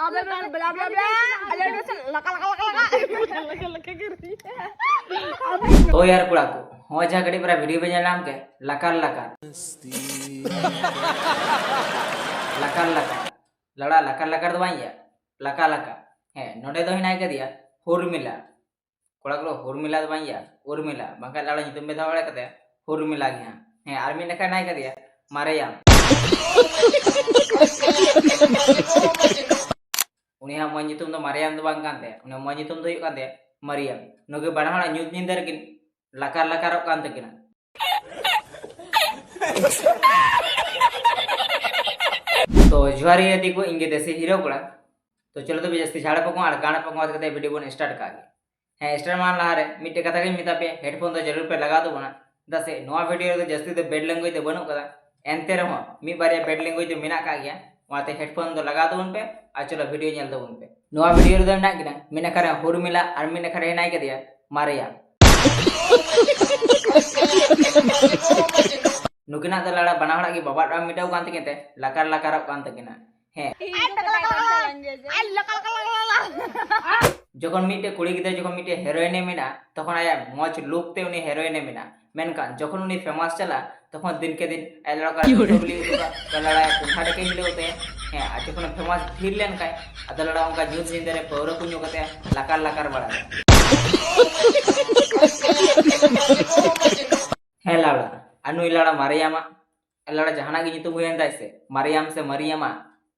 bla bla bla bla bla. Ada dosen laka laka laka laka laka kiri. तो यार कुड़ा को हो जा घड़ी पर वीडियो पे नाम के लकार लकार लकार लकार लड़ा लकार लकार तो बाइया लका लका है नोडे तो हिनाई कर दिया हुरमिला कुड़ा को हुरमिला तो बाइया उर्मिला बंका लड़ा नितुम में था वाले कहते हुरमिला गया है आर्मी ने क्या नहीं कर दिया मारे याम उन्हें हम मनितुम तो मारियाम तो बांग कांते उन्हें मनितुम तो यू कांते मरियम नुके बढ़ाना न्यूज़ निंदर किन लकार लकार कांते किना तो जुआरी यदि को इंगे देसी हीरो कोड़ा तो चलो तो जस्ती झाड़ पको और गाना पको करते वीडियो बन स्टार्ट कागे है स्टार्ट मान ला रे मिट्टे कथा के मिता पे हेडफोन तो जरूर पे लगा दो बना दसे नोआ वीडियो तो जस्ती तो बेड लैंग्वेज तो बनो कदा एंते रहो मी बारिया बेड लैंग्वेज तो मिना का गया वहां हेडफोन तो लगा दो उन पे आ चलो वीडियो नेल दो उन पे नोआ वीडियो तो ना किना मिना करे हुरमिला और मिना करे नाई के दिया मारिया नुकिना तो लड़ा बनावड़ा की बाबा मिटाव कांते केते लकार लकार कांते किना है जखन मिटे कुड़ी गिदे जखन मिटे हेरोइन मिना तखन आया मौज लुक ते उनी हेरोइन मिना मेनकान जखन उनी फेमस चला तखन दिन के दिन एलड़ा का टोली का लड़ा कुंठा के मिले होते हैं आ जखन फेमस फिर लेन काय अद लड़ा उनका न्यूज़ दिन रे पौर कुño कते लकार लकार बड़ा है लड़ा अनु लड़ा मारियामा लड़ा जहाना की नितुम हुएन दाइसे मारियाम से मरियमा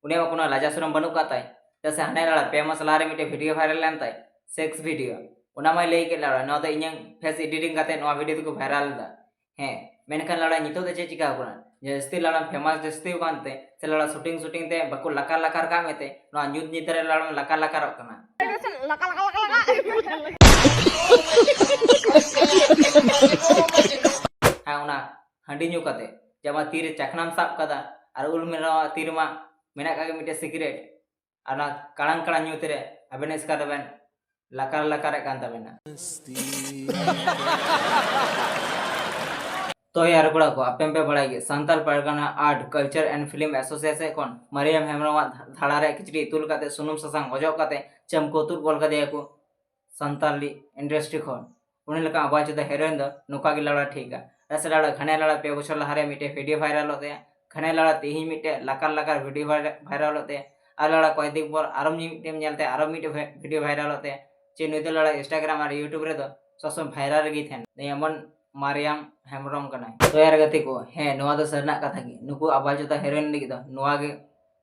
उन्हें कोनो लाजासरम बनू काताय जैसे हने लड़ा फेमस लारे मिटे वीडियो वायरल लेन ताय सेक्स वीडियो उना मै लई के लड़ा न तो इᱧ फेस एडिटिंग काते नो वीडियो को वायरल दा है मेनखान लड़ा नितो दे चिका कोना जस्ती लड़ा फेमस जस्ती कानते से लड़ा शूटिंग शूटिंग ते बको लकार लकार का मेते नो न्यूज़ नितरे लड़ा लकार लकार कना Laka laka laka laka. हाँ उना हंडी न्यू कते जब तीर चखनाम साब कदा और उल मेरा तीर मा मेना का मिटे सिगरेट और कड़ांग कड़ा न्यू तेरे अबेन इसका दबन लकार लकार कांता बेना तो यार कुड़ा को अपेम पे बढ़ाई Santal Pargana art culture and film association कोन मरियम हेमरम धाड़ा रे किचड़ी तुल काते सुनुम ससांग ओजो काते चमको तुर गोल कादे को संताली इंडस्ट्री कोन उन लका आवाज द हेरोइन द नुका की लड़ा ठीक है ऐसे लड़ा घने लड़ा पे बछर लहारे मिटे वीडियो वायरल होते घने लड़ा तेही मिटे लकार लकार वीडियो वायरल होते आ लड़ा कोई दिन पर आरम मिटे नेलते आरम मिटे वीडियो वायरल होते चे नुई लड़ा इंस्टाग्राम और यूट्यूब रे तो ससम वायरल गी थेन एमन मारियम हेमरम कना तो यार गति को है नोआ दो सरना कथा की नुकु आवाज द हेरोइन लगी दो नोआ के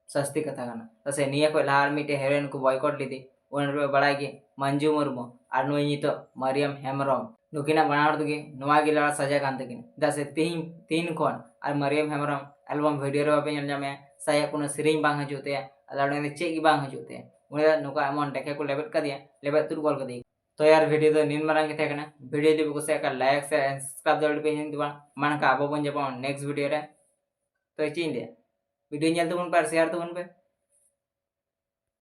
सस्ती कथा कना तसे निया को लहार मिटे हेरोइन को बॉयकॉट लीदी उन रे बड़ा की मंजू मुर्मू और नुई नितो मारियम हेमरम नुकिना बनाड़ दुगे नोआ की लड़ा सजा कांते किन दसे तीन कोन और मारियम हेमरम एल्बम वीडियो रे पे जामे साया कोनो सिरिंग बांग हजूते लड़ने ने चेक बांग हजूते उने नुका अमन डेके को लेबेट का दिया लेबेट तुर गोल का दी तो यार वीडियो तो नीन मारंग के थे वीडियो जब को से का लाइक से सब्सक्राइब दड़ पे हिंद मन का आबो बन जब नेक्स्ट वीडियो रे तो चीन दे वीडियो नेल तो उन पर शेयर तो उन पे